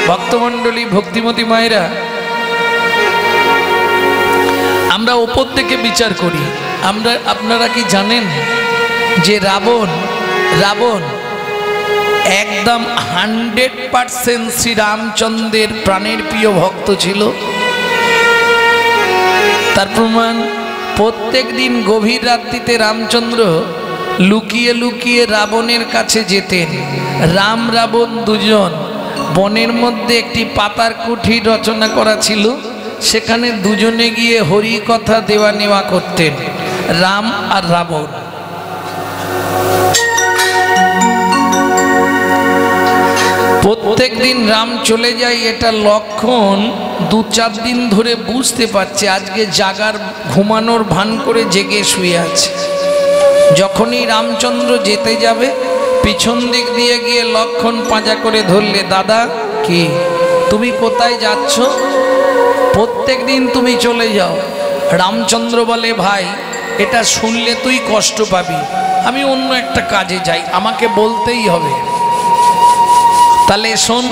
ভক্তমণ্ডলী, ভক্তিমতী মায়েরা, আমরা ওপর থেকে বিচার করি। আপনারা কি জানেন যে রাবণ একদম 100% শ্রীরামচন্দ্রের প্রাণের প্রিয় ভক্ত ছিল? তার প্রমাণ, প্রত্যেক দিন গভীর রাত্রিতে রামচন্দ্র লুকিয়ে লুকিয়ে রাবণের কাছে যেতেন। রাম রাবণ দুজন, বনের মধ্যে একটি পাতার কুঠির রচনা করা ছিল, সেখানে দুজনে গিয়ে হরি কথা দেওয়া নেওয়া করতেন, রাম আর রাবণ। প্রত্যেক দিন রাম চলে যায়, এটা লক্ষণ 2-4 দিন ধরে বুঝতে পারছে আজকে জাগার ঘুমানোর ভান করে জেগে শুয়ে আছে। যখনই রামচন্দ্র যেতে যাবে, পিছন দিক দিয়ে গিয়ে লক্ষণ পাঁজা করে ধরলে, দাদা কি তুমি কোথায় যাচ্ছ? প্রত্যেক দিন তুমি চলে যাও। রামচন্দ্র বলে, ভাই এটা শুনলে তুই কষ্ট পাবি, আমি অন্য একটা কাজে যাই, আমাকে বলতেই হবে। তাহলে শোন,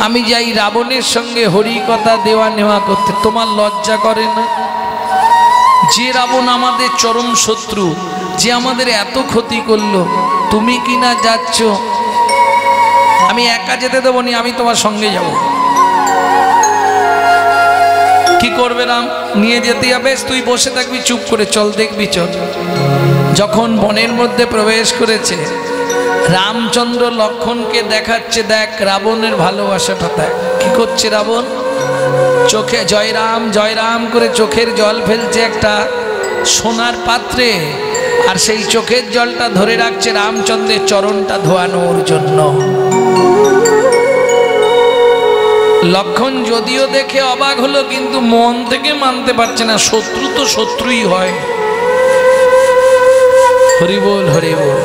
আমি যাই রাবণের সঙ্গে হরি কথা দেওয়া নেওয়া করতে। তোমার লজ্জা করে না? যে রাবণ আমাদের চরম শত্রু, যে আমাদের এত ক্ষতি করলো, তুমি কি না যাচ্ছ? আমি একা যেতে দেবো নি, আমি তোমার সঙ্গে যাব। কি করবে রাম? নিয়ে যেতে হবে, তুই বসে থাকবি চুপ করে, চল দেখবি চল। যখন বনের মধ্যে প্রবেশ করেছে, রামচন্দ্র লক্ষণকে দেখাচ্ছে, দেখ রাবণের ভালোবাসাটা দেখ। কি করছে রাবণ? চোখে জয় রাম জয় রাম করে চোখের জল ফেলছে একটা সোনার পাত্রে, আর সেই চোখের জলটা ধরে রাখছে রামচন্দ্রের চরণটা ধোয়ানোর জন্য। লক্ষণ যদিও দেখে অবাক হলো, কিন্তু মন থেকে মানতে পারছে না, শত্রু তো শত্রুই হয়। হরি বল হরি বল।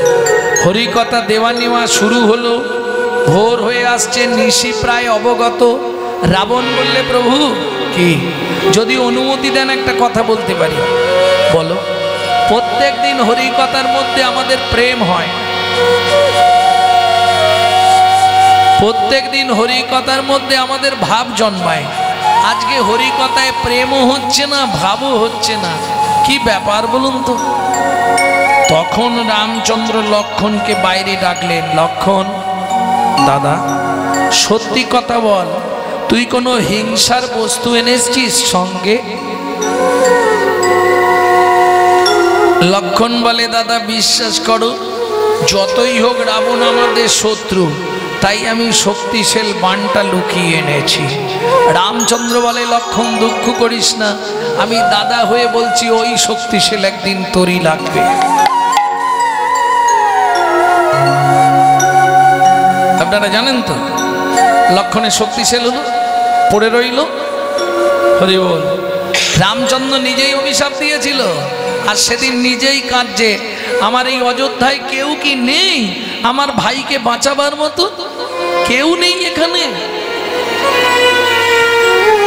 হরি কথা দেওয়া নেওয়া শুরু হলো। ভোর হয়ে আসছে, নিশি প্রায় অবগত। রাবণ বললে, প্রভু কি যদি অনুমতি দেন একটা কথা বলতে পারি? বলো। প্রত্যেক দিন হরি কথার মধ্যে আমাদের প্রেম হয়, প্রত্যেক দিন হরি কথার মধ্যে আমাদের ভাব জন্মায়। আজকে হরি কথায় প্রেমও হচ্ছে না, ভাবও হচ্ছে না, কি ব্যাপার বলুন তো? তখন রামচন্দ্র লক্ষণকে বাইরে ডাকলেন, লক্ষণ দাদা সত্যি কথা বল, তুই কোনো হিংসার বস্তু এনেছিস সঙ্গে? লক্ষণ বলে, দাদা বিশ্বাস করো, যতই হোক রাবণ আমাদের শত্রু, তাই আমি শক্তিশাল বাণটা লুকিয়ে এনেছি। রামচন্দ্র বলে, লক্ষণ দুঃখ করিস না, আমি দাদা হয়ে বলছি ওই শক্তিশাল একদিন তোরই লাগবে। আপনারা জানেন তো লক্ষণের শক্তিশাল হলো, পড়ে রইল। হরি বল। রামচন্দ্র নিজেই অভিশাপ দিয়েছিল, আর সেদিন নিজেই কাঁদছে, আমার এই অযোধ্যায় কেউ কি নেই আমার ভাইকে বাঁচাবার মতো? কেউ নেই এখানে।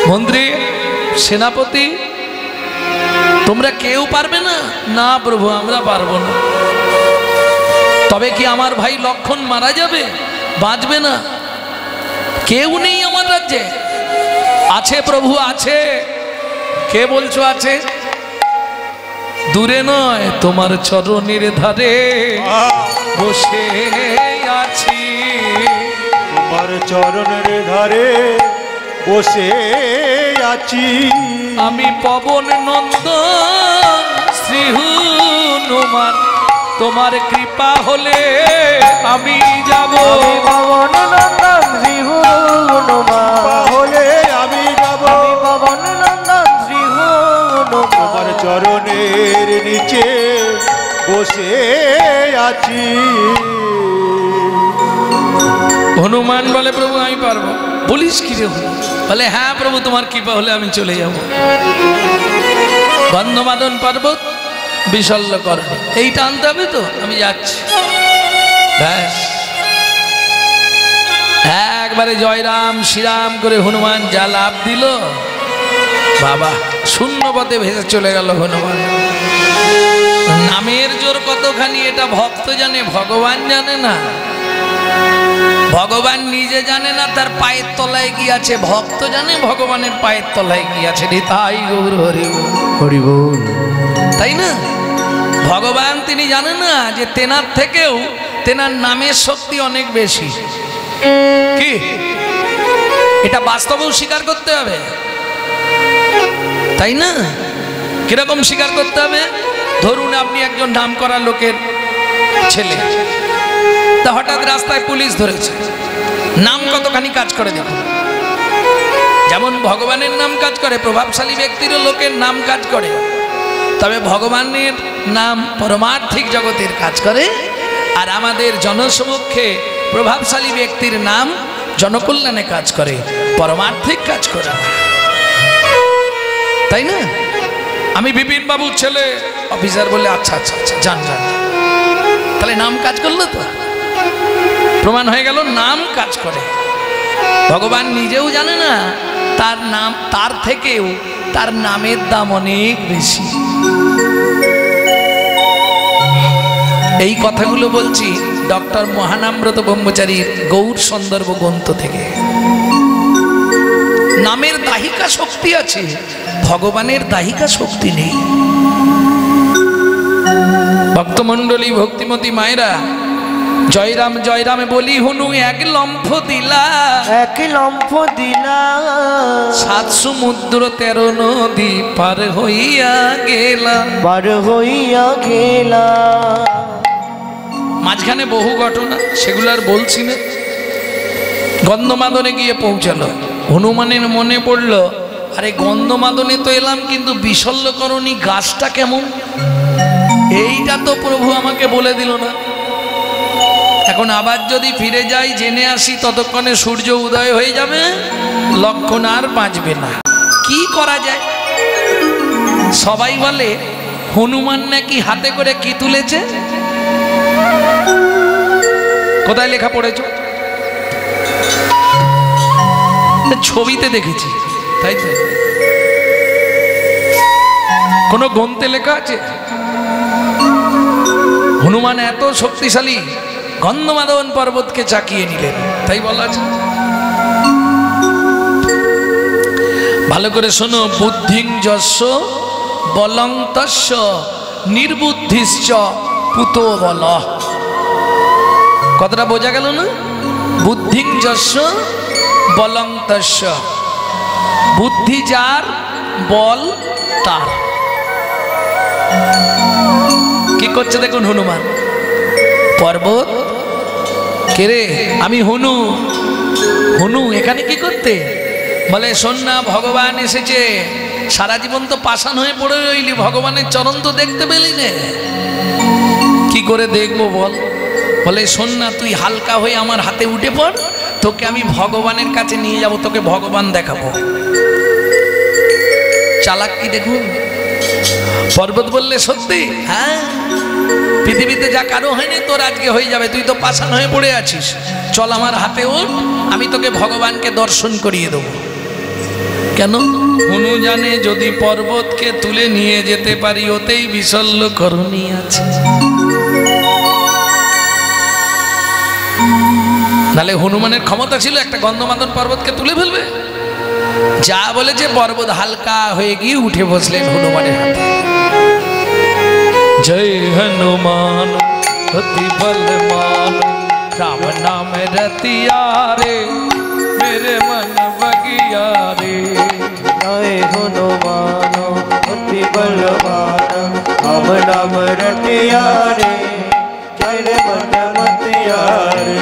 মন্ত্রী, সেনাপতি, তোমরা কেউ পারবে না? না প্রভু, আমরা পারবো না। তবে কি আমার ভাই লক্ষণ মারা যাবে? বাঁচবে না? কেউ নেই আমার রাজ্যে? আছে প্রভু, আছে। কে বলছো আছে? দূরে নয়, তোমার চরণের ধারে বসে আছি, তোমার চরণের ধারে বসে আছি। আমি পবন নন্দন শ্রী হনুমান, তোমার কৃপা হলে আমি যাব। পবন নন্দন শ্রী হনুমান হলে আমি যাব। পবন নন্দন শ্রী হনুমান তোমার চরণের নিচে বসে আছি। হনুমান বলে, প্রভু আমি পারবো। বলিস কি রে? বলে, হ্যাঁ প্রভু, তোমার কৃপা হলে আমি চলে যাব। গন্ধমাদন পর্বত বিশল্য কর, এইটা আনতে হবে তো, আমি যাচ্ছি। ব্যাস একবারে জয় রাম শ্রীরাম করে হনুমান যা লাভ দিল, বাবা শূন্য পথে ভেসে চলে গেল হনুমান। নামের জোর কতখানি এটা ভক্ত জানে, ভগবান জানে না। ভগবান নিজে জানে না তার পায়ের তলায় কি আছে, ভক্ত জানে ভগবানের পায়ের তলায় কি আছে। তাই গৌর হরি বল, হরি বল। তাই না? ভগবান তিনি জানেন না যে তেনার থেকেও তেনার নামের শক্তি অনেক বেশি। কি এটা বাস্তবেও স্বীকার করতে হবে, তাই না? কিরকম স্বীকার করতে হবে? ধরুন আপনি একজন নামকরা লোকের ছেলে, তা হঠাৎ রাস্তায় পুলিশ ধরেছে। নাম কতখানি কাজ করে দেখুন। যেমন ভগবানের নাম কাজ করে, প্রভাবশালী ব্যক্তিরও লোকের নাম কাজ করে, তবে ভগবানের নাম পরমার্থিক জগতের কাজ করে, আর আমাদের জনসমক্ষে প্রভাবশালী ব্যক্তির নাম জনকল্যাণে কাজ করে, পরমার্থিক কাজ করে, তাই না? আমি বিপিন বাবুর ছেলে, অফিসার বলে আচ্ছা আচ্ছা আচ্ছা যান যান, তাহলে নাম কাজ করলো তো, প্রমাণ হয়ে গেল নাম কাজ করে। ভগবান নিজেও জানে না তার নাম, তার থেকেও তার নামের দাম অনেক বেশি। এই কথাগুলো বলছি ডক্টর মহানামব্রত ব্রহ্মচারীর গৌর সন্দর্ভ গ্রন্থ থেকে। নামের দাহিকা শক্তি আছে, ভগবানের দাহিকা শক্তি নেই। ভক্তমণ্ডলী, ভক্তিমতী মায়েরা, জয়রাম জয়রামে বলি হুনু এক লম্ফ দিলা, এক লম্ফ দিলা, 7 সমুদ্র 13 নদী পার হইয়া গেলা, পার হইয়া গেলা। মাঝখানে বহু ঘটনা, সেগুলো আর বলছি না। গন্ধমাদনে গিয়ে পৌঁছালো, হনুমানের মনে পড়ল, আরে গন্ধমাদনে তো এলাম, কিন্তু বিশল্যকরণী গাছটা কেমন, এইটা তো প্রভু আমাকে বলে দিল না। এখন আবার যদি ফিরে যাই, জেনে আসি, ততক্ষণে সূর্য উদয় হয়ে যাবে, লক্ষণ আর বাঁচবে না। কি করা যায়? সবাই বলে হনুমান নাকি হাতে করে কি তুলেছে, কোথায় লেখা পড়েছ? ছবিতে দেখেছি, তাই তো? কোন গ্রন্থে লেখা আছে? হনুমান এত শক্তিশালী, গন্ধমাদন পর্বতকে চাকিয়ে নিলেন, তাই বলা আছে। ভালো করে শোনো, বুদ্ধিং যস্য বলং তস্য নির্বুদ্ধিশ্চ পুতো বল। কথাটা বোঝা গেল না? বুদ্ধিং যস্য বলং তস্য, বুদ্ধি যার, বল তার। কি করছে দেখুন হনুমান। পর্বত, কে রে? আমি হনু। হনু এখানে কি করতে? বলে শোন না, ভগবান এসেছে। সারা জীবন তো পাষাণ হয়ে পড়ে রইলি, ভগবানের চরণ তো দেখতে পেলি না। কি করে দেখবো বল? বলে শোন না, তুই হালকা হয়ে আমার হাতে উঠে পড়, তোকে আমি ভগবানের কাছে নিয়ে যাব, তোকে ভগবান দেখাবো। চালাক কি দেখুন। পর্বত বললে সত্যি? হ্যাঁ, পৃথিবীতে যা কারো হয়নি তোর আজকে হয়ে যাবে, তুই তো পাষাণ হয়ে পড়ে আছিস, চল আমার হাতে ওঠ, আমি তোকে ভগবানকে দর্শন করিয়ে দেবো। কেন? হনু জানে যদি পর্বতকে তুলে নিয়ে যেতে পারি, ওতেই বিশল্যকরণী আছে। নালে হনুমানের ক্ষমতা ছিল একটা গন্ধমাদন পর্বতকে তুলে ফেলবে? যা বলেছে, পর্বত হালকা হয়ে গিয়ে উঠে বসলেন হনুমানের হাতে। জয় হনুমান অতি বলবান, রাম নাম রতিয়া রে, মেরে মন বগিয়া রে। জয় হনুমান অতি বলবান, রাম নাম রতিয়া রে, মেরে মন বগিয়া রে।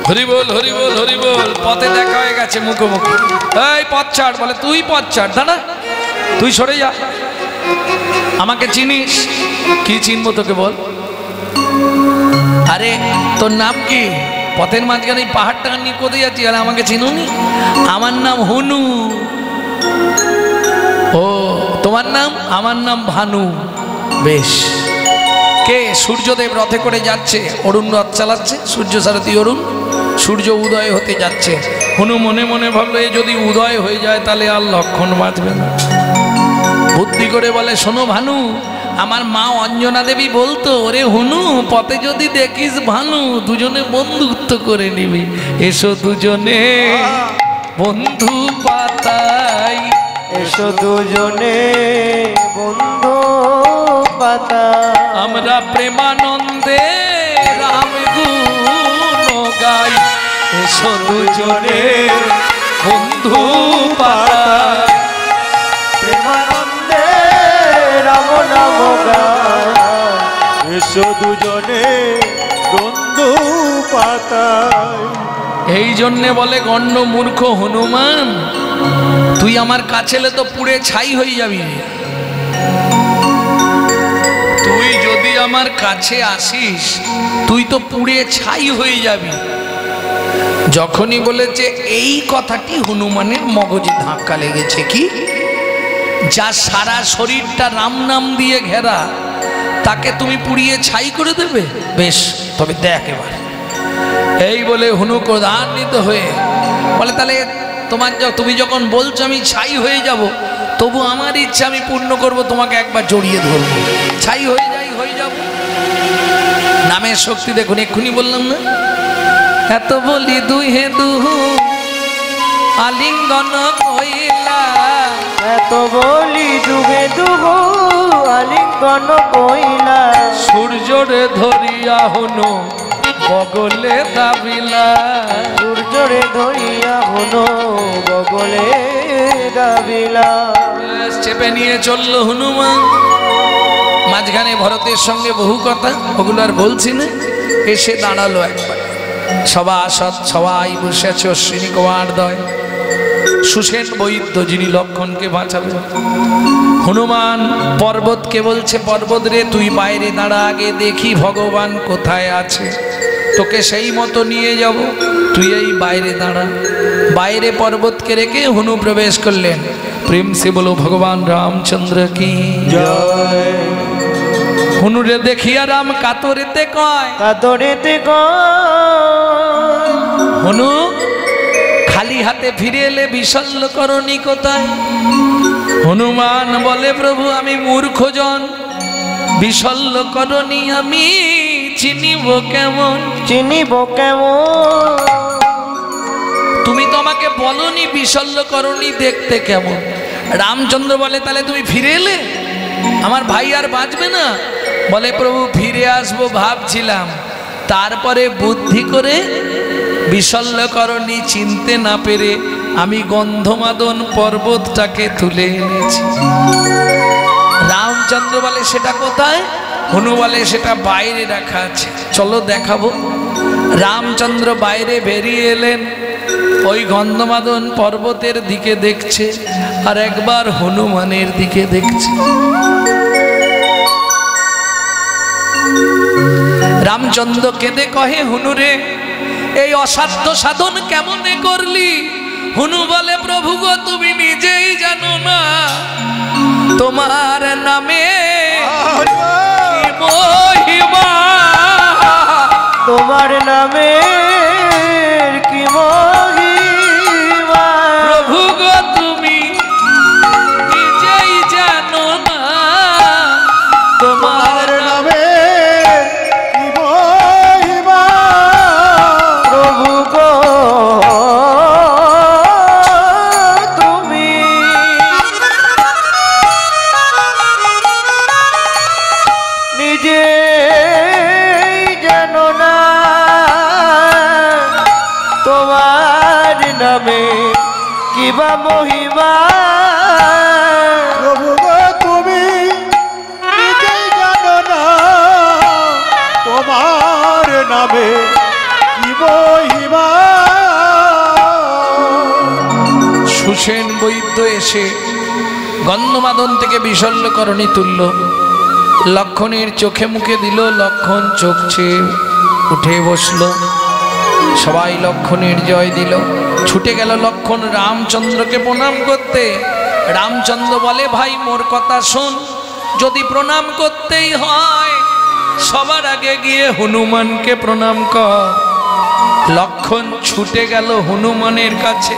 হরি বল, হরি বল, হরি বল। পথে দেখা হয়ে গেছে মুখোমুখি। এই পথ ছাড়, বলে তুই পথ ছাড়, দাঁড়া, তুই সরে যা। আমাকে চিনিস? কি চিনবো তোকে বল? আরে তোর নাম কি? পথের মাঝখানে পাহাড়টা নিয়ে কোথায় যাচ্ছি? আর আমাকে চিনুনি? আমার নাম হনু। ও তোমার নাম? আমার নাম ভানু। বেশ। কে? সূর্যদেব রথে করে যাচ্ছে, অরুণ রথ চালাচ্ছে, সূর্য সারথী অরুণ। সূর্য উদয় হতে যাচ্ছে। হনু মনে মনে ভাবলো, এ যদি উদয় হয়ে যায় তাহলে আর লক্ষণ বাঁচবে না। বুদ্ধি করে বলে, শোনো ভানু, আমার মা অঞ্জনা দেবী বলতো, ওরে হুনু পথে যদি দেখিস ভানু দুজনে বন্ধুত্ব করে নিবি, এসো দুজনে বন্ধু পাতাই, এসো দুজনে বন্ধু পাতা, আমরা প্রেমানন্দে রাম গুণ গাই, এসো দুজনে বন্ধু পাতাই, প্রেমানন্দে রাম নাম গায়, এসো দুজনে বন্ধু পাতায়। এই জন্যে বলে গণ্ড মূর্খ হনুমান, তুই আমার কাছে এলে তো পুড়ে ছাই হয়ে যাবি। তুই যদি আমার কাছে আসিস তুই তো পুড়ে ছাই হয়ে যাবি। যখনই বলেছে এই কথাটি হনুমানের মগজে ধাক্কা লেগেছে, কি যার সারা শরীরটা রাম নাম দিয়ে ঘেরা, তাকে তুমি পুড়িয়ে ছাই করে দেবে? বেশ, তবে দেখ এবার। এই বলে হনু ক্রোধান্বিত হয়ে বলে, তাহলে তুমি যখন বলছো আমি ছাই হয়ে যাব, তবু আমার ইচ্ছা আমি পূর্ণ করব, তোমাকে একবার জড়িয়ে ধরবো, ছাই হয়ে যাব। নামের শক্তি দেখুন, এক্ষুনি বললাম না, এত বলি দুহে দুহু আলিঙ্গন কইলা, এত বলি দুহে দুহু আলিঙ্গন কইলা, সূর্যরে ধরিয়া হনু বগলে দাবিলা, সূর্যরে ধরিয়া হনু বগলে দাবিলা। চেপে নিয়ে চললো হনুমান। মাঝখানে ভরতের সঙ্গে বহু কথা, ওগুলো আর বলছি না। এসে দাঁড়ালো একবার, সবাই বসে আছে অশ্বিনী কুমারদ্বয়, সুসেন বৈদ্য যিনি লক্ষণকে বাঁচাবেন। হনুমান পর্বতকে বলছে, পর্বত রে তুই বাইরে দাঁড়া, আগে দেখি ভগবান কোথায় আছে, তোকে সেই মতো নিয়ে যাব, তুই এই বাইরে দাঁড়া। বাইরে পর্বতকে রেখে হনু প্রবেশ করলেন। প্রেম সে বলো ভগবান রামচন্দ্র কি জয়। হনুরে দেখিয়া রাম কাতরেতে কয়, কাতরেতে কয়, হনু খালি হাতে ফিরে এলে বিশল্য করণী কোথায়? হনুমান বলে, প্রভু আমি মূর্খজন, বিশল্য করণী আমি চিনিব কেমন? চিনিব কেমন? তুমি তো আমাকে বলনি বিশল্য করণী দেখতে কেমন। রামচন্দ্র বলে, তাহলে তুমি ফিরে এলে, আমার ভাই আর বাঁচবে না? বলে, প্রভু ফিরে আসবো ভাবছিলাম, তারপরে বুদ্ধি করে বিশল্যকরণী চিনতে না পেরে আমি গন্ধমাদন পর্বতটাকে তুলে এনেছি। রামচন্দ্র বলে, সেটা কোথায়? হনু বলে, সেটা বাইরে রাখা আছে, চলো দেখাবো। রামচন্দ্র বাইরে বেরিয়ে এলেন, ওই গন্ধমাদন পর্বতের দিকে দেখছে, আর একবার হনুমানের দিকে দেখছে। রামচন্দ্র কেঁদে কহে, হনুরে এই অসাধ্য সাধন কেমনে করলি? হনু বলে, প্রভু গো তুমি নিজেই জানো না, তোমার নামে কি মহিমা, তোমার নামে কি মহিমা, প্রভু গো তুমি নিজেই জানো না, তোমার নামে কি মহিমা, প্রভু গো তুমি নিজে জানো না, তোমার নামে কিবা মহিমা, প্রভু গো তুমি নিজেই জানো না, তোমার নামে কি মহিমা। সুসেন বৈদ্য এসে গন্ধমাদন থেকে বিশল্যকরণী তুলল, লক্ষণের চোখে মুখে দিল, লক্ষণ চোখ চেয়ে উঠে বসল। সবাই লক্ষণের জয় দিল। ছুটে গেল লক্ষণ রামচন্দ্রকে প্রণাম করতে। রামচন্দ্র বলে, ভাই মোর কথা শোন, যদি প্রণাম করতেই হয় সবার আগে গিয়ে হনুমানকে প্রণাম কর। লক্ষণ ছুটে গেল হনুমানের কাছে।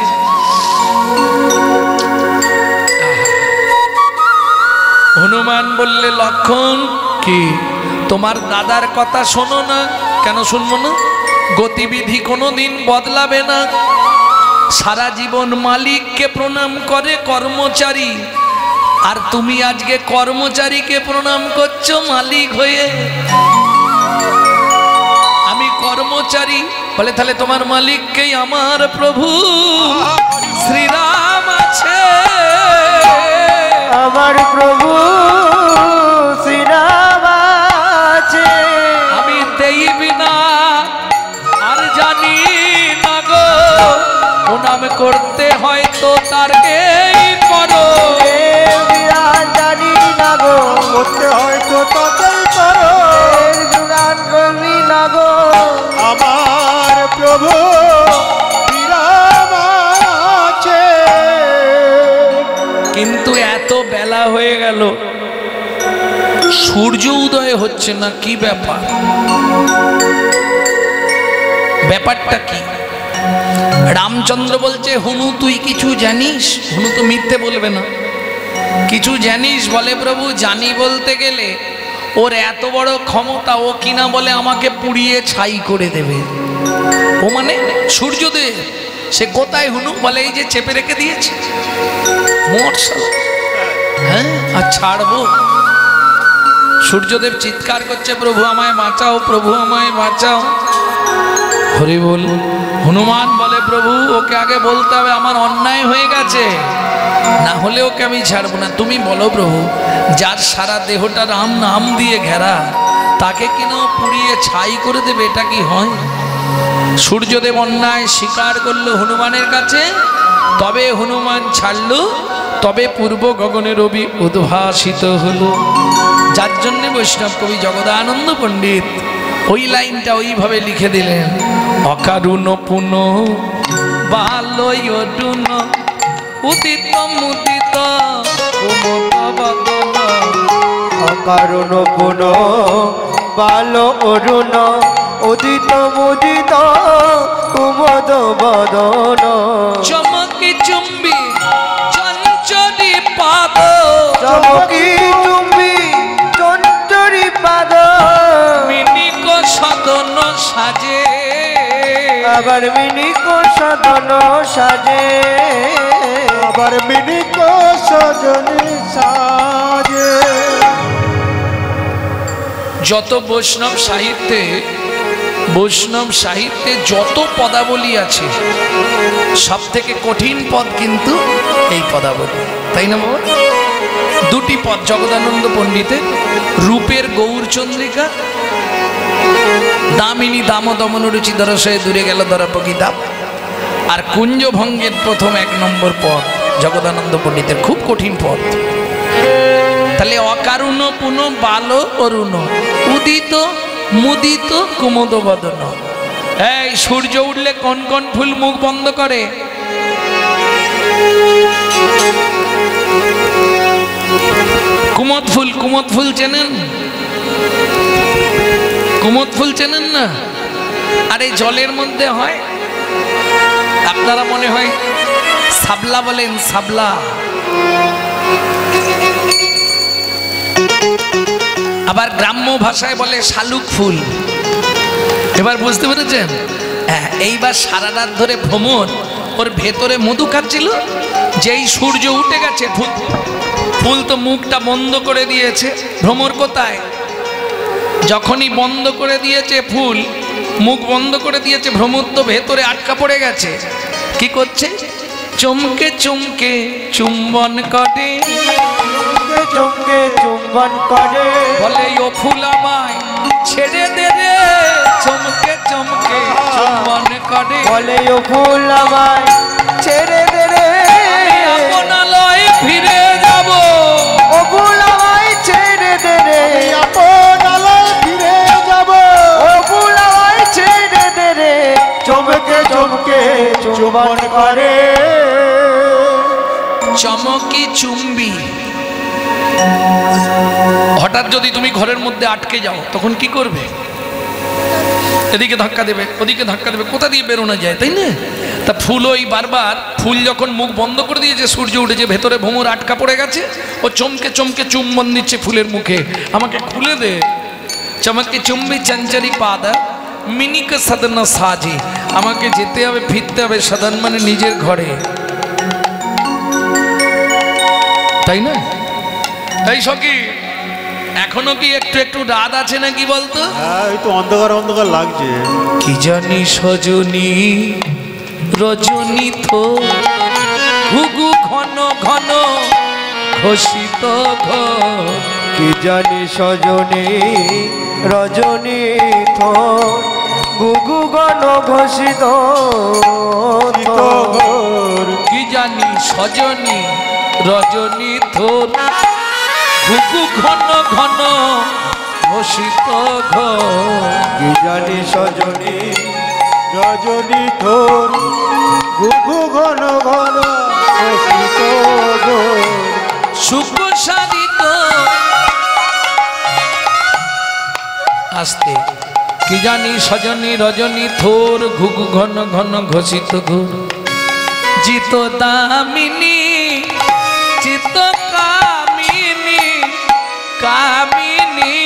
হনুমান বললে লক্ষণ কি তোমার দাদার কথা শোনো না। কেন শুনবো না? গতিবিধি কোনোদিন বদলাবে না। সারা জীবন মালিককে প্রণাম করে কর্মচারী, আর তুমি আজকে কর্মচারীকে প্রণাম করছো মালিক হয়ে। আমি কর্মচারী বলে তাহলে তোমার মালিককেই আমার প্রভু শ্রীরাম আছে। আমার প্রভু শ্রীরাম আছে। আমি দেই বিনা আর জানি না গো, প্রণাম করতে হয়তো তারকেই করো। জানি না গো, করতে হয়তো তাকেই করো। গুণান করবি না গো, আমার প্রভু শ্রীরাম আছে। কিন্তু এত বেলা হয়ে গেল, সূর্য উদয় হচ্ছে না, কি ব্যাপার? ব্যাপারটা কি? রামচন্দ্র বলছে হুনু তুই কিছু জানিস? হুনু তো মিথ্যে বলবে না। কিছু জানিস? বলে প্রভু জানি বলতে গেলে ওর এত বড় ক্ষমতা, ও কিনা বলে আমাকে পুড়িয়ে ছাই করে দেবে। ও মানে সূর্যদেব, সে কোথায় হুনু? বলে এই যে চেপে রেখে দিয়েছে মশা। হ্যাঁ, আর ছাড়বো? সূর্যদেব চিৎকার করছে প্রভু আমায় বাঁচাও, প্রভু আমায় বাঁচাও। হরি বল। হনুমান বলে প্রভু ওকে আগে বলতে হবে আমার অন্যায় হয়ে গেছে, না হলে ওকে আমি ছাড়বো না। তুমি বলো প্রভু, যার সারা দেহটা রাম নাম দিয়ে ঘেরা, তাকে কিনা পুড়িয়ে ছাই করে দেবে, এটা কি হয়? সূর্যদেব অন্যায় স্বীকার করলো হনুমানের কাছে, তবে হনুমান ছাড়লো, তবে পূর্ব গগনে রবি উদ্ভাসিত হলো। যার জন্যে বৈষ্ণব কবি জগদানন্দ পণ্ডিত ওই লাইনটা ওইভাবে লিখে দিলেন, অকারুণ পুন বালয়ডুন উদিত মুদিত কুমুদ বদন। অকারণ পুন বাল অরুণ উদিত মুদিত কুমদ বদন। চমকি চুম্বি চঞ্চরি পাদ, চমকি চুম্বি চঞ্চরি পাদ। মিনিক সদন সাজে, আবার মিনিক সদন সাজে। আবার মিনিক সজনি সাজে। যত বৈষ্ণব সাহিত্যে যত পদাবলী আছে, সব থেকে কঠিন পদ কিন্তু এই পদাবলী, তাই না বাবা? দুটি পদ জগদানন্দ পণ্ডিতের, রূপের গৌরচন্দ্রিকা, দামিনী দাম দমন রুচি দরসয়ে দূরে গেল দরপকি দাম, আর কুঞ্জভঙ্গের প্রথম 1 নম্বর পদ জগদানন্দ পণ্ডিতের, খুব কঠিন পদ। তাহলে অকারুণ পুন বাল অরুণ উদিত মুদিত কুমুদ বদন। এই সূর্য উঠলে কোন কোন ফুল মুখ বন্ধ করে? কুমদ ফুল। কুমদ ফুল চেনেন? কুমদ ফুল চেনেন না? আরে জলের মধ্যে হয়, আপনারা মনে হয় সাবলা বলেন, সাবলা। আবার গ্রাম্য ভাষায় বলে শালুক ফুল। এবার বুঝতে পেরেছেন? এইবার সারা রাত ধরে ভ্রমর ওর ভেতরে মধু খাচ্ছিল, যেই সূর্য উঠে গেছে ফুল তো মুখটা বন্ধ করে দিয়েছে। ভ্রমর কোথায়? যখনই বন্ধ করে দিয়েছে ফুল, মুখ বন্ধ করে দিয়েছে, ভ্রমর তো ভেতরে আটকা পড়ে গেছে। কি করছে? চমকে চমকে চুম্বন করে, চমকে চুম্বন করে। বলে ও ফুল আমায় ছেড়ে দে রে, চমকে চমকে চুম্বন করে। বলে ও ফুল আমায় ছেড়ে দে রে, আপনালয় ফিরে যাব। ও ফুল আমায় ছেড়ে দে রে, আপনালয় ফিরে যাব। ও ফুল আমায় ছেড়ে দে রে, চমকে চমকে চুম্বন করে। চমকি চুম্বি। হঠাৎ যদি তুমি ঘরের মধ্যে আটকে যাও, তখন কি করবে? এদিকে ধাক্কা দেবে, ওদিকে ধাক্কা দেবে, কোথা দিয়ে বেরোনো যায়, তাই না? তা ফুল ওই বারবার ফুল যখন মুখ বন্ধ করে দিয়েছে, সূর্য উঠেছে, ভেতরে ভ্রমর আটকা পড়ে গেছে, ও চমকে চমকে চুম্বন দিচ্ছে ফুলের মুখে, আমাকে খুলে দে। চমকে চুম্বি চঞ্চরি পাদা মিনিক সদন সাজে, আমাকে যেতে হবে, ফিরতে হবে সদন মানে নিজের ঘরে, তাই না? তাই সখী এখনো কি একটু একটু রাত আছে নাকি বলতো? এই তো অন্ধকার অন্ধকার লাগছে। কি জানি সজনী রজনী তো ঘুঘু ঘন ঘন ঘোষিত ঘর, কি জানি সজনী রজনী তো গুগু গণ ঘোষিত ঘোর। কি জানি সজনী রজনী তোর ঘুঘু ঘন ঘন ঘোষিত ঘর। কি জানি সজনী রজনী তোর গুগু ঘন ঘন ঘোষিত ঘোর। সুখ সারিত আস্তে, কি জানি সজনী রজনী থোর ঘুঘু ঘন ঘন ঘোষিত ঘোর। জিত দামিনী চিত কামিনী কামিনী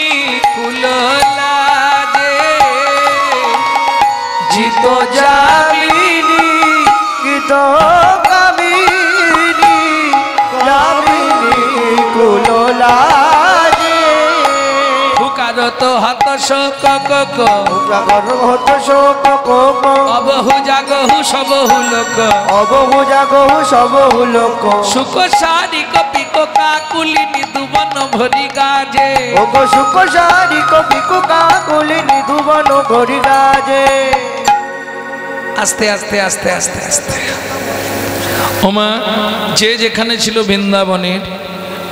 কুললাজে, জিত যামিনী গীত কামিনী কামিনী কুললাজে। হুকারত হত শোক কক হত শোক কোক অবহু জাগহু সবহু লোক, অবহু জাগহু সবহু লোক। সুখ সারি কপিক কাকুলিনী দুবন ভরি গাজে, ওগো সুখ সারি কবি কাকুলিনী দুবন ভরি গাজে। আস্তে আস্তে আস্তে আস্তে আস্তে ওমা যে যেখানে ছিল বৃন্দাবনের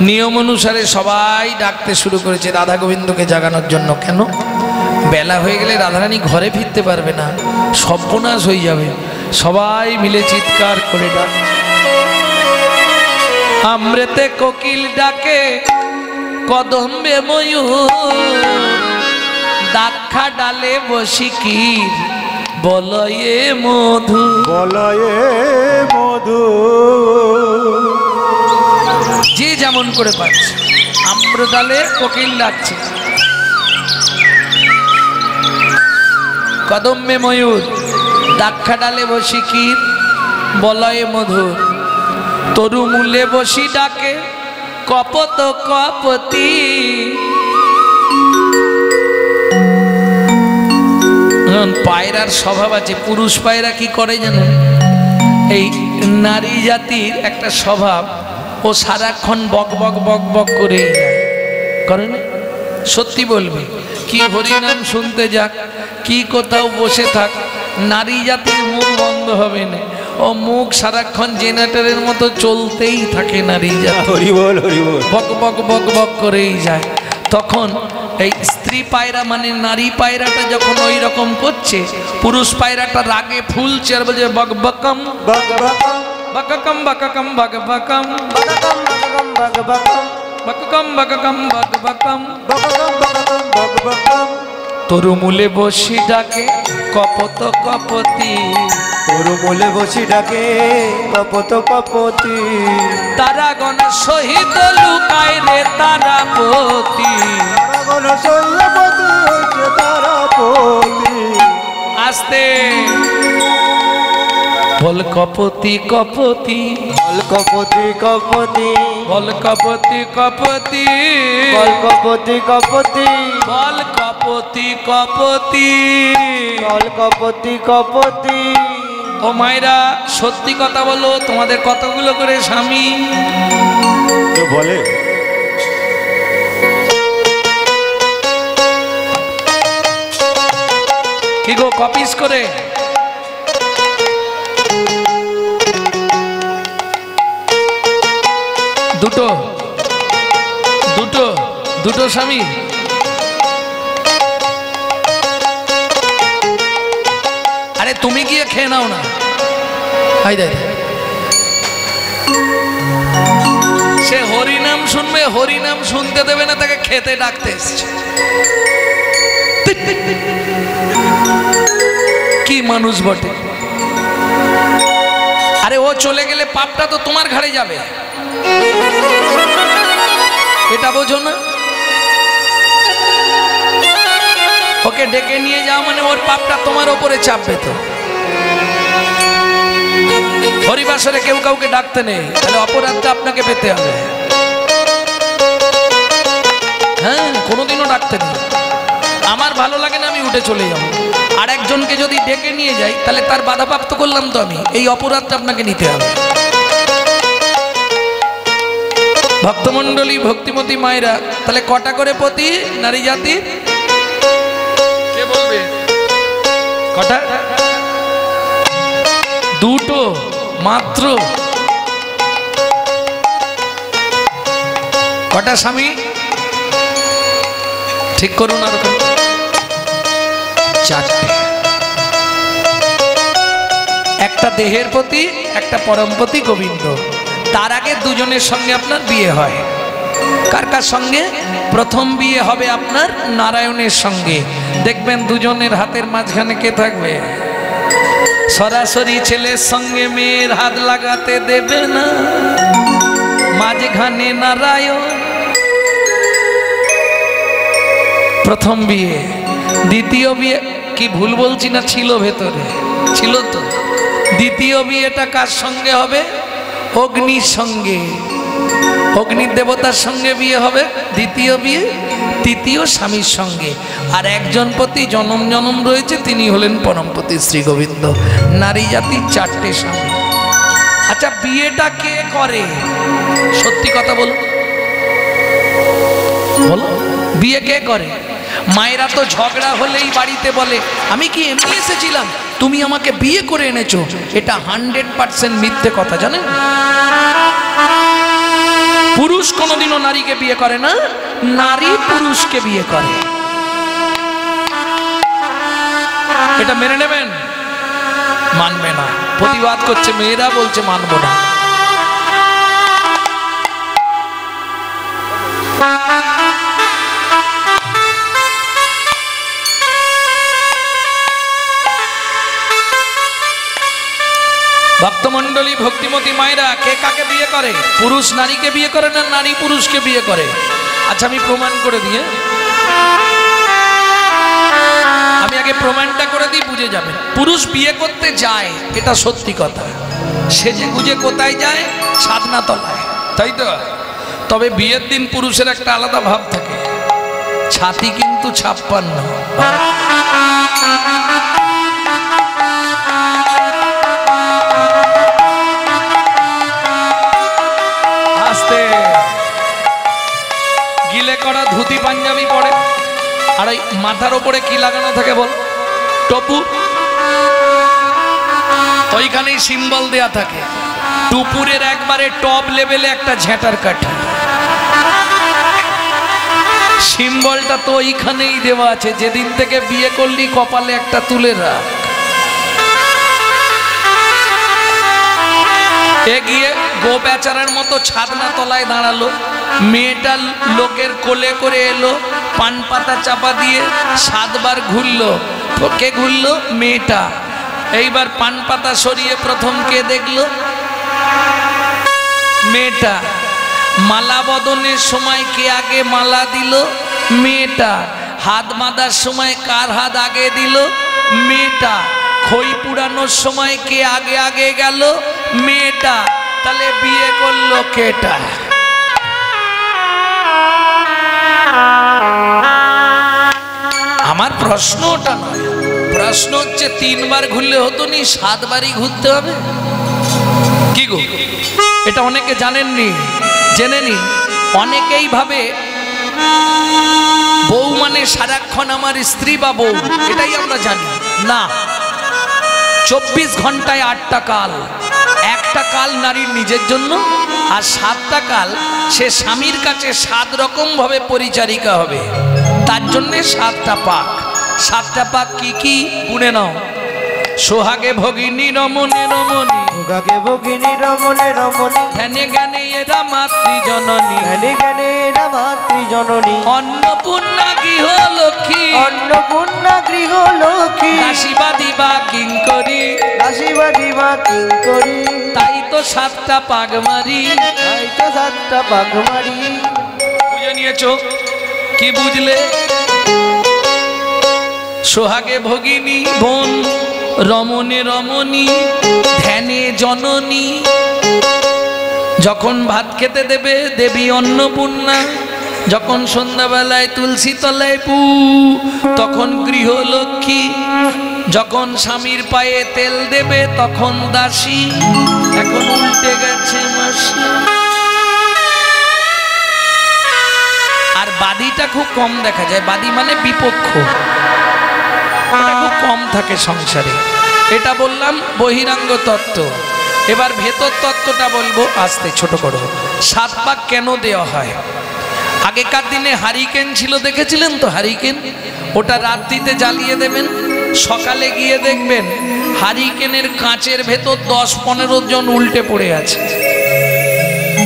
নিয়ম অনুসারে সবাই ডাকতে শুরু করেছে রাধা গোবিন্দকে জাগানোর জন্য। কেন? বেলা হয়ে গেলে রাধারানী ঘরে ফিরতে পারবে না, সর্বনাশ হয়ে যাবে। সবাই মিলে চিৎকার করে ডাক, আমৃতে কোকিল ডাকে কদম্বে ময়ূর, দাক্ষা ডালে বসি কীর বলয়ে মধু, বলয়ে মধু। যে যেমন করে পাচ্ছে। আম্রডালে কোকিল ডাকছে, কদম্বে ময়ূর, দাক্ষা ডালে বসি কীর বলয়ে মধুর, তরু মূলে বসি ডাকে কপত কপতি। পায়রার স্বভাব আছে, পুরুষ পায়রা কি করে জানেন? এই নারী জাতির একটা স্বভাব, ও সারাক্ষণ বক বক বক বক করেই যায়, করে না? সত্যি বলবে, কি হরিনাম শুনতে যাক, কি কোথাও বসে থাক, নারী জাতির মুখ বন্ধ হবে না, ও মুখ সারাক্ষণ জেনারেটরের মতো চলতেই থাকে। নারী জাতি হরি বল হরি বল বক বক বক বক করেই যায়। তখন এই স্ত্রী পায়রা মানে নারী পায়রাটা যখন ওই রকম করছে, পুরুষ পায়রাটা রাগে ফুলছে আর বলছে বক বকম বক বকম বককম বককম বক বকম বককম বককম বক বকম বককম বককম বক বকম। বককম বককম বক বকম। তরু মূলে বসি ডাকে কপত কপতি, তরু মূলে বসি ডাকে কপত কপতি। তারাগণ সহিত লুকায় রে তারাপতি, তারাগণ সৈন্যপতি হচ্ছে তারাপতি। আস্তে বল কপতি কপতি, বল কপতি কপতি, বল কপতি কপতি, বল কপতি কপতি, বল কপতি কপতি। বল কপতি কপতি। ও মায়েরা সত্যি কথা বলো, তোমাদের কতগুলো করে স্বামী? বলে কি গো কপিস করে? দুটো দুটো দুটো স্বামী? আরে তুমি গিয়ে খেয়ে নাও না। হাই দাই, সে হরিনাম শুনবে, হরিনাম শুনতে দেবে না, তাকে খেতে ডাকতে এসছে। কি মানুষ বটে! তাহলে ও চলে গেলে পাপটা তো তোমার ঘাড়ে যাবে, এটা বোঝো না? ওকে ডেকে নিয়ে যাও মানে ওর পাপটা তোমার ওপরে চাপবে। তো হরিবাসরে কেউ কাউকে ডাকতে নেই, তাহলে অপরাধটা আপনাকে পেতে হবে। হ্যাঁ, কোনোদিনও ডাকতে নেই। আমার ভালো লাগে না, আমি উঠে চলে যাব। আর একজনকে যদি ডেকে নিয়ে যাই তাহলে তার বাধাপ্রাপ্ত করলাম তো আমি, এই অপরাধটা আপনাকে নিতে হবে। ভক্তমণ্ডলী, ভক্তিমতী মায়েরা, তাহলে কটা করে পতি নারী জাতি? কে বলবে কটা? দুটো মাত্র। কটা স্বামী ঠিক করুন? আর চারটে। একটা দেহের প্রতি, একটা পরমপতি গোবিন্দ। তার আগে দুজনের সঙ্গে আপনার বিয়ে হয়। কার কার সঙ্গে? প্রথম বিয়ে হবে আপনার নারায়ণের সঙ্গে। দেখবেন দুজনের হাতের মাঝখানে কে থাকবে? সরাসরি ছেলের সঙ্গে মেয়ের হাত লাগাতে দেবে না, মাঝখানে নারায়ণ। প্রথম বিয়ে। দ্বিতীয় বিয়ে কি ভুল বলছি না? ছিল ভেতরে, ছিল তো। দ্বিতীয় বিয়েটা কার সঙ্গে হবে? অগ্নির সঙ্গে, অগ্নির দেবতার সঙ্গে বিয়ে হবে দ্বিতীয় বিয়ে। তৃতীয় স্বামীর সঙ্গে। আর একজন পতি জনম জনম রয়েছে, তিনি হলেন পরমপতি শ্রী গোবিন্দ। নারী জাতির চারটে স্বামী। আচ্ছা, বিয়েটা কে করে? সত্যি কথা বলো, বলো, বিয়ে কে করে? মায়েরা তো ঝগড়া হলেই বাড়িতে বলে, আমি কি এমনি এসেছিলাম, তুমি আমাকে বিয়ে করে এনেছো। এটা 100% মিথ্যে কথা, জানেন? পুরুষ কোনোদিনও নারীকে বিয়ে করে না, নারী পুরুষকে বিয়ে করে। এটা মেনে নেবেন? মানবে না, প্রতিবাদ করছে, মেয়েরা বলছে মানব না। ভক্তমণ্ডলী, ভক্তিমতী মায়েরা, কে কাকে বিয়ে করে? পুরুষ নারীকে বিয়ে করে না নারী পুরুষকে বিয়ে করে? আচ্ছা, আমি প্রমাণ করে দিয়ে, আমি আগে প্রমাণটা করে দিই, বুঝে যাবে। পুরুষ বিয়ে করতে যায়, এটা সত্যি কথা। সেজে গুজে কোথায় যায়? ছাদনা তলায়, তাই তো? তবে বিয়ের দিন পুরুষের একটা আলাদা ভাব থাকে, ছাতি কিন্তু 56। গিলে করা ধুতি পাঞ্জাবি পরে, আর ওই মাথার ওপরে কি লাগানো থাকে বল? টপু। ওইখানেই সিম্বল দেয়া থাকে। টুপুরের একবারে টপ লেভেলে একটা ঝেঁটার কাঠি। সিম্বলটা তো ওইখানেই দেওয়া আছে, যেদিন থেকে বিয়ে করলি কপালে একটা তুলে রাখ। এগিয়ে গো বেচারার মতো ছাদনা তলায় দাঁড়ালো। মেয়েটা লোকের কোলে করে এলো, পান পাতা চাপা দিয়ে 7 বার ঘুরলো। কে ঘুরলো? মেয়েটা। এইবার পান পাতা সরিয়ে প্রথম কে দেখলো? মেয়েটা। মালা বদনের সময় কে আগে মালা দিল? মেয়েটা। হাত বাঁধার সময় কার হাত আগে দিল? মেয়েটা। খই পুরানোর সময় কে আগে আগে গেল? মেয়েটা। তাহলে বিয়ে করলো কেটা? আমার প্রশ্ন ওটা নয়, প্রশ্ন হচ্ছে 3 বার ঘুরলে হতো নি, 7 বারই ঘুরতে হবে? কি গো, এটা অনেকে জানেননি, জেনে নিন। অনেকেই ভাবে বউ মানে সারাক্ষণ আমার স্ত্রী বা বউ, এটাই আমরা জানি না। 24 ঘন্টায় 8টা কাল। একটা কাল নারীর নিজের জন্য, আর 7টা কাল সে স্বামীর কাছে 7 রকম ভাবে পরিচারিকা হবে। তার জন্য 7টা পাক। 7টা পাক কি কি গুনে নাও? সোহাগে ভগিনী রমণে রমণী, সোহাগে ভগিনী রমণে রমণী, ধ্যানে জ্ঞানে এরা মাতৃ জননী, ধ্যানে জ্ঞানে এরা মাতৃ জননী, অন্নপূর্ণা গৃহ লক্ষ্মী, অন্নপূর্ণা গৃহ লক্ষ্মী, দাসীবাদী বা কিঙ্করী, দাসীবাদী বা কিঙ্করী। তাই তো 7টা পাগমারি, তাই তো 7টা পাগমারি। বুঝে নিয়েছো? কি বুঝলে? সোহাগে ভগিনী বোন, রমণে রমণী, ধ্যানে জননী। যখন ভাত খেতে দেবে দেবী অন্নপূর্ণা, যখন সন্ধ্যাবেলায় তুলসী তলায় পু তখন গৃহলক্ষ্মী, যখন স্বামীর পায়ে তেল দেবে তখন দাসী। এখন উল্টে গেছে মাসি। আর বাদীটা খুব কম দেখা যায়। বাদী মানে বিপক্ষ, এটা খুব কম থাকে সংসারে। এটা বললাম বহিরাঙ্গ তত্ত্ব। এবার ভেতর তত্ত্বটা বলবো আস্তে, ছোট করো। 7 পাক কেন দেওয়া হয়? আগেকার দিনে হারিকেন ছিল, দেখেছিলেন তো হারিকেন? ওটা রাত্রিতে জ্বালিয়ে দেবেন, সকালে গিয়ে দেখবেন হারিকেনের কাঁচের ভেতর 10-15 জন উল্টে পড়ে আছে।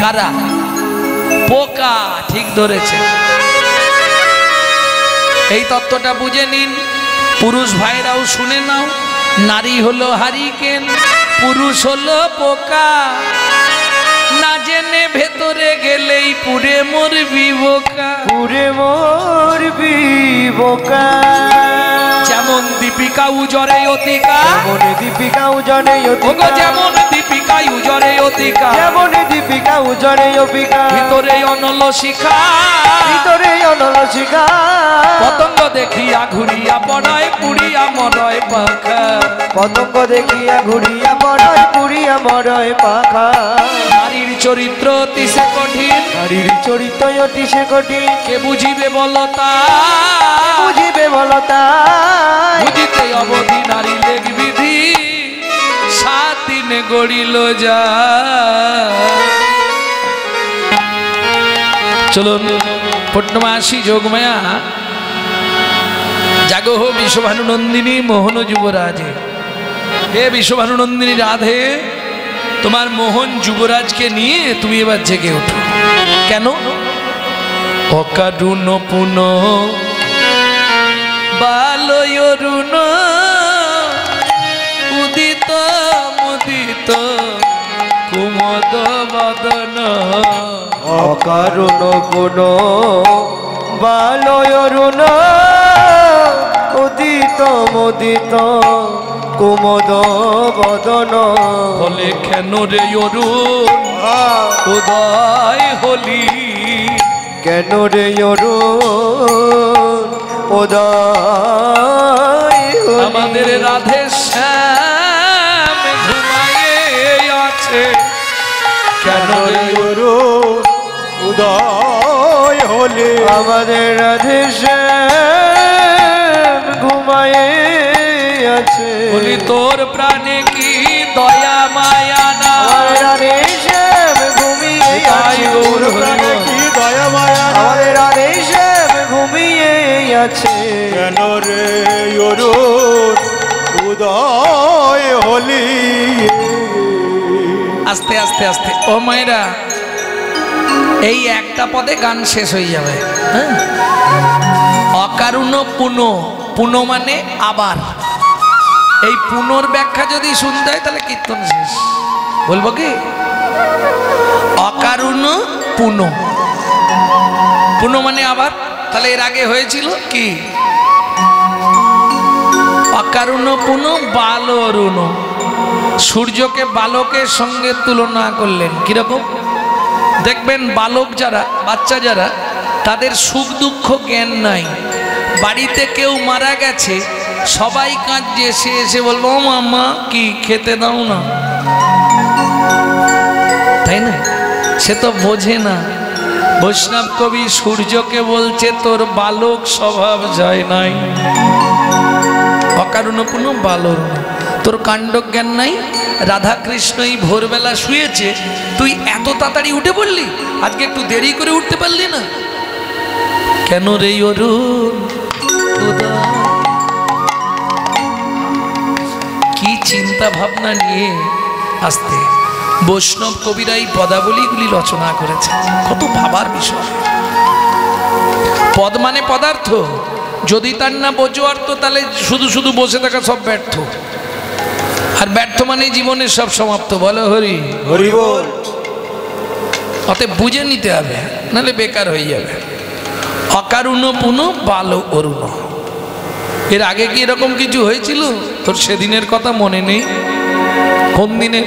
কারা? পোকা। ঠিক ধরেছে। এই তত্ত্বটা বুঝে নিন। পুরুষ ভাইরাও শুনে নাও। নারী হলো হারিকেন, পুরুষ হলো পোকা। না জেনে ভেতরে গেলেই পুরে মরবি বোকা, পুরে মরবি বোকা। যেমন দীপিকা উজরে অতিকা, যেমন দীপিকা উজরে অতিকা, যেমন দীপিকা উজরে অতিকা, যেমন দীপিকা উজরে অতিকা। ভিতরে অনল শিখা, ভিতরে অনল শিখা। পতঙ্গ দেখিয়া ঘুরিয়া পড়ায় পুরিয়া মরয় পাখা, পতঙ্গ দেখিয়া ঘুরিয়া পড়ায় পুরিয়া মরয় পাখা। নারীর চরিত্র অতি সে কঠিন, নারীর চরিত্র অতি সে কঠিন। কে বুঝিবে বলতা, বুঝিবে বলতা। বুঝিতে অবধি নারী লেগ বিধি, 7 দিনে গড়িল যা। চলুন পূর্ণমাসী যোগমায়া জাগো হো বিশ্বভানু নন্দিনী মোহন যুবরাজে। হে বিশ্বভানু নন্দিনী রাধে, তোমার মোহন যুবরাজকে নিয়ে তুমি এবার জেগে ওঠো। কেন? অকারুণ পুন বালয়রুণ উদিত মুদিত কুমদ বদন। অকারুণ গুণ বালয়রুণ উদিত মুদিত কুমদ বদন। বলে কেন রে অরুণ উদয় হলি, কেন রে অরুণ উদয় হলি। আমাদের রাধে শ্যাম ঘুমায়ে আছে, কেন রে অরুণ উদয় হলি। আমাদের রাধে শ্যাম ঘুমায়ে আছে। বলি তোর প্রাণে কি দয়া মায়া না, রাধে শ্যাম ঘুমিয়ে আছে। তোর প্রাণে কি দয়া মায়া, আমাদের রাধে শ্যাম ঘুমিয়ে আছে। কেন রে অরুণ উদয় হলি। আস্তে আস্তে আস্তে ও মায়েরা, এই একটা পদে গান শেষ হয়ে যাবে। হ্যাঁ, অকারুণ পুন, পুন মানে আবার। এই পুনর ব্যাখ্যা যদি শুনতে হয় তাহলে কীর্তন শেষ। বলবো কি? অকারুণ পুন, পুন মানে আবার। তাহলে এর আগে হয়েছিল কি? অকারুণ পুন বালরুণ। সূর্যকে বালকের সঙ্গে তুলনা করলেন। কিরকম? দেখবেন বালক যারা, বাচ্চা যারা, তাদের সুখ দুঃখ জ্ঞান নাই। বাড়িতে কেউ মারা গেছে, সবাই কাঁদছে, সে এসে বলবো ও মামা কি খেতে দাও না, তাই না? সে তো বোঝে না। বৈষ্ণব কবি সূর্যকে বলছে তোর বালক স্বভাব যায় নাই। অকারুণ পুন বালরুণ, তোর কাণ্ড জ্ঞান নাই। রাধা কৃষ্ণই ভোরবেলা শুয়েছে, তুই এত তাড়াতাড়ি উঠে পড়লি, আজকে একটু দেরি করে উঠতে পারলি না কেন রে অরুণ? কি চিন্তা ভাবনা নিয়ে আসতে বৈষ্ণব কবিরা এই পদাবলীগুলি রচনা করেছে। কত ভাবার বিষয়। পদ মানে পদার্থ, যদি তার না বোঝো অর্থ, তাহলে শুধু শুধু বসে থাকা সব ব্যর্থ। আর ব্যর্থ মানে জীবনের সব সমাপ্ত। বলো হরি হরি বল। অতএব বুঝে নিতে হবে, নাহলে বেকার হয়ে যাবে। অকারুণ পুন বাল অরুণ। এর আগে কি এরকম কিছু হয়েছিল? তোর সেদিনের কথা মনে নেই? কোন দিনের?